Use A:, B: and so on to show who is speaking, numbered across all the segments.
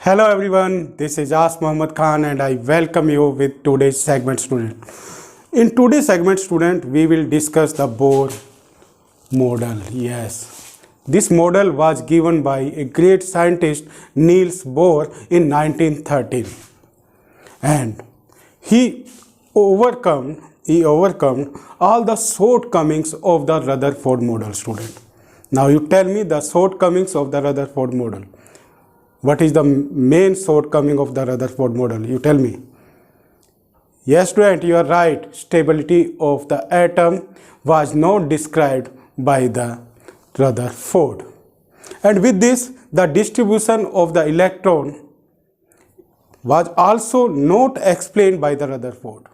A: Hello everyone, this is As Mohammad Khan and I welcome you with today's segment student. In today's segment student, we will discuss the Bohr model. Yes, this model was given by a great scientist Niels Bohr in 1913 and he overcome all the shortcomings of the Rutherford model student. Now you tell me the shortcomings of the Rutherford model. What is the main shortcoming of the Rutherford model? You tell me. Yes, student, you are right. Stability of the atom was not described by the Rutherford. And with this, the distribution of the electron was also not explained by the Rutherford.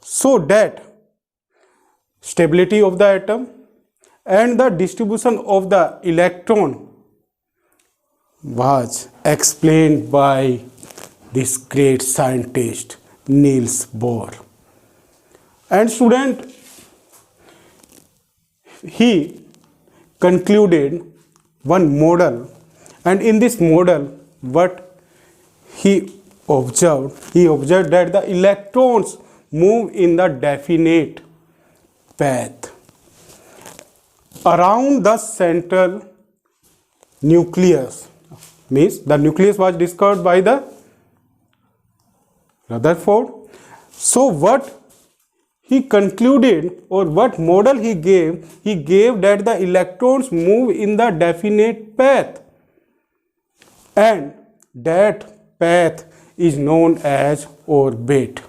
A: So that stability of the atom and the distribution of the electron was explained by this great scientist Niels Bohr. And student, he concluded one model, and in this model what he observed that the electrons move in the definite path around the central nucleus. Means the nucleus was discovered by the Rutherford. So what he concluded, or what model he gave that the electrons move in the definite path, and that path is known as orbit,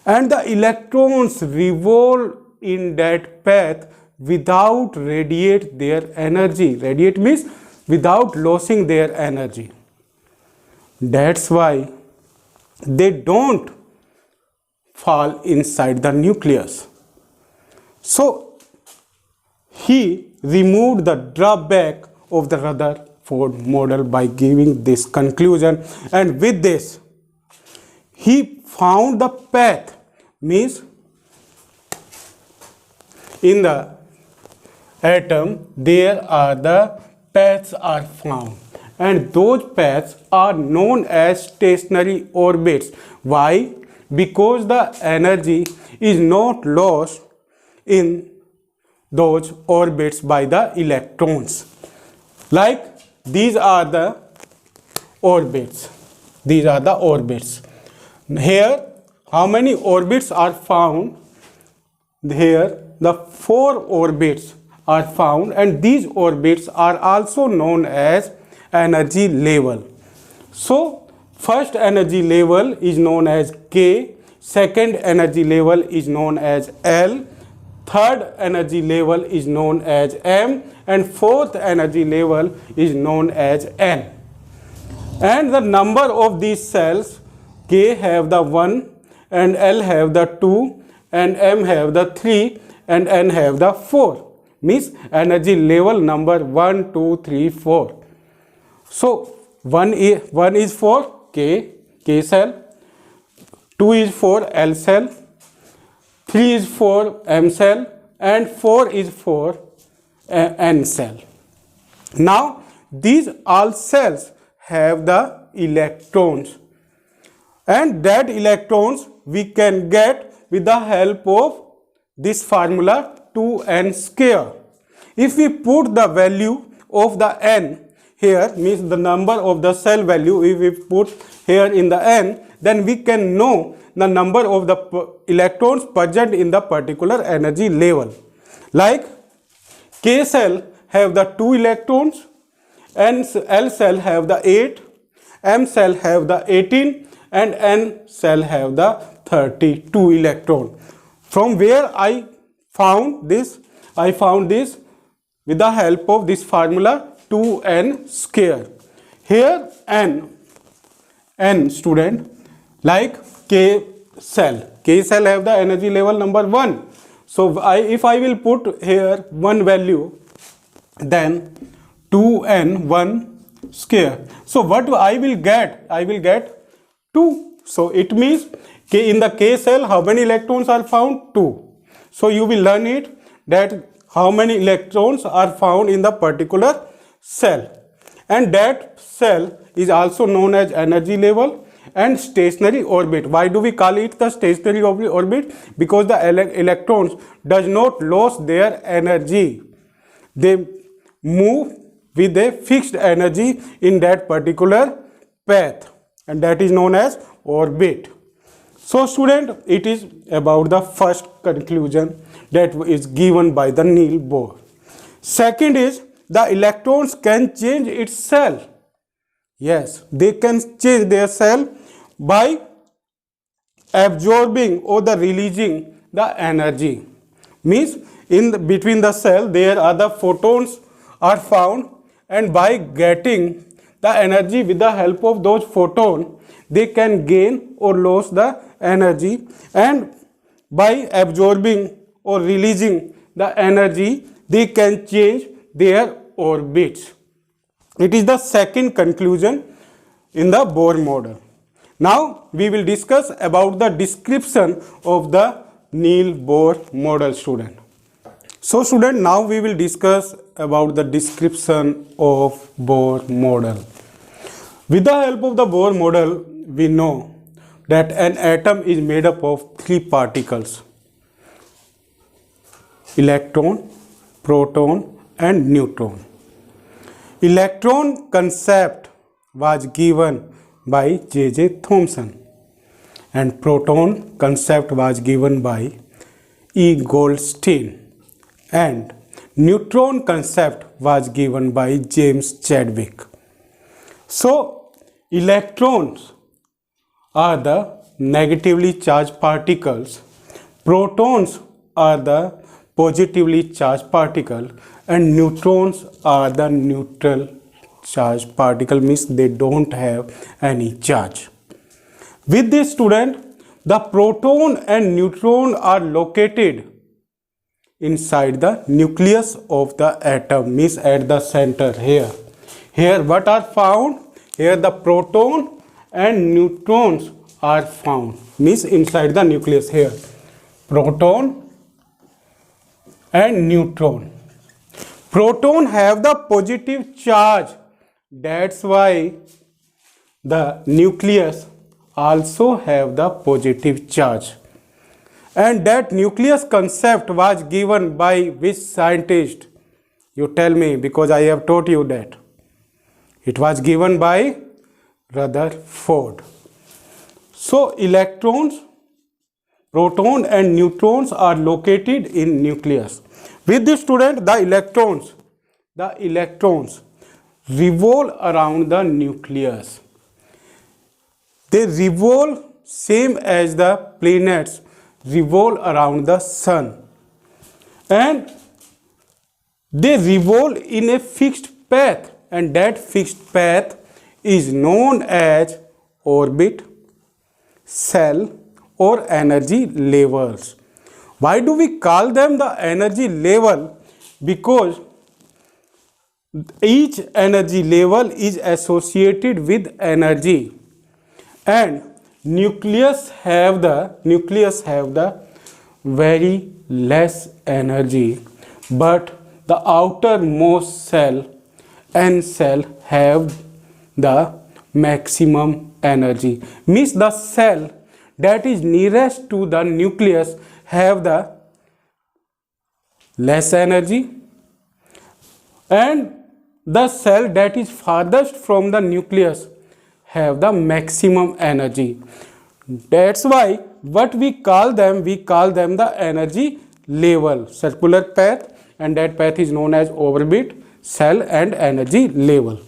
A: and the electrons revolve in that path without radiate their energy. Radiate means without losing their energy. That's why they don't fall inside the nucleus. So he removed the drawback of the Rutherford model by giving this conclusion, and with this he found the path, means in the atom there are the paths are found, and those paths are known as stationary orbits. Why? Because the energy is not lost in those orbits by the electrons. Like these are the orbits. These are the orbits. Here, how many orbits are found? Here, the 4 orbits are found, and these orbits are also known as energy level. So first energy level is known as K, second energy level is known as L, third energy level is known as M, and fourth energy level is known as N. And the number of these cells, K have the 1 and L have the 2 and M have the 3 and N have the 4. Means energy level number 1, 2, 3, 4. So 1 is for K cell, 2 is for L cell, 3 is for M cell, and 4 is for N cell. Now these all cells have the electrons, and that electrons we can get with the help of this formula 2n square. If we put the value of the n here, means the number of the cell value, if we put here in the n, then we can know the number of the electrons present in the particular energy level. Like K cell have the 2 electrons, L cell have the 8, M cell have the 18, and N cell have the 32 electron. From where I found this? I found this with the help of this formula 2n square. Here n student, like K cell have the energy level number 1. So if I will put here one value, then 2n 1 square. So what I will get? I will get 2. So it means in the K cell how many electrons are found? 2. So you will learn it that how many electrons are found in the particular cell, and that cell is also known as energy level and stationary orbit. Why do we call it the stationary orbit? Because the electrons does not lose their energy. They move with a fixed energy in that particular path, and that is known as orbit. So student, it is about the first conclusion that is given by the Niels Bohr. Second is the electrons can change its shell. Yes, they can change their shell by absorbing or the releasing the energy. Means between the cell there are the photons are found, and by getting the energy with the help of those photons, they can gain or lose the energy, and by absorbing or releasing the energy, they can change their orbits. It is the second conclusion in the Bohr model. Now we will discuss about the description of the Niels Bohr model, student. So student, now we will discuss about the description of Bohr model. With the help of the Bohr model, we know that an atom is made up of three particles: electron, proton and neutron. Electron concept was given by J.J. Thomson, and proton concept was given by E. Goldstein, and neutron concept was given by James Chadwick. So electrons are the negatively charged particles, protons are the positively charged particle, and neutrons are the neutral charged particle, means they don't have any charge. With this, student, the proton and neutron are located inside the nucleus of the atom, means at the center here. Here what are found? Here the proton and neutrons are found, means inside the nucleus here. Proton and neutron. Proton have the positive charge. That's why the nucleus also have the positive charge. And that nucleus concept was given by which scientist? You tell me, because I have taught you that. It was given by Rutherford. So electrons, proton and neutrons are located in nucleus. With this, student, the electrons revolve around the nucleus. They revolve same as the planets revolve around the sun, and they revolve in a fixed path, and that fixed path is known as orbit, shell or energy levels. Why do we call them the energy level? Because each energy level is associated with energy, and nucleus have the very less energy, but the outermost cell, N cell, have the maximum energy. Means the cell that is nearest to the nucleus have the less energy, and the cell that is farthest from the nucleus have the maximum energy. That's why what we call them the energy level, circular path, and that path is known as orbit, shell and energy level.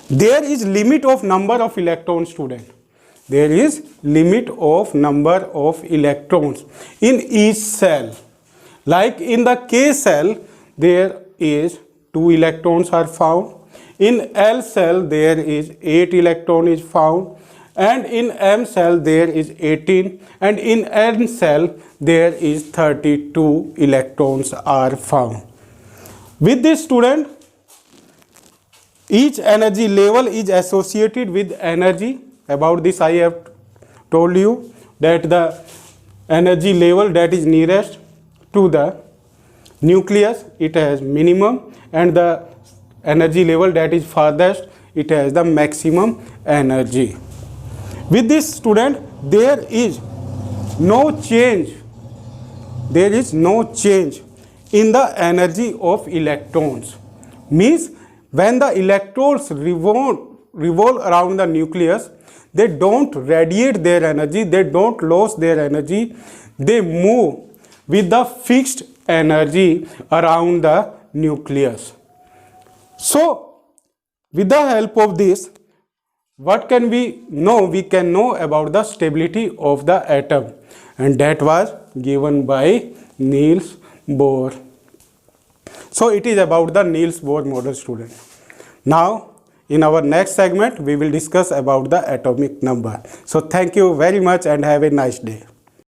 A: There is limit of number of electrons, student. There is limit of number of electrons in each cell. Like in the K cell, there is 2 electrons are found. In L cell, there is 8 electron is found, and in M cell there is 18, and in N cell there is 32 electrons are found. With this, student, each energy level is associated with energy. About this I have told you that the energy level that is nearest to the nucleus, it has minimum, and the energy level that is farthest, it has the maximum energy. With this student, there is no change in the energy of electrons. Means when the electrons revolve around the nucleus, they don't radiate their energy, they don't lose their energy, they move with the fixed energy around the nucleus. So with the help of this, what can we know? We can know about the stability of the atom, and that was given by Niels Bohr. So it is about the Niels Bohr model, student. Now in our next segment we will discuss about the atomic number. So thank you very much and have a nice day.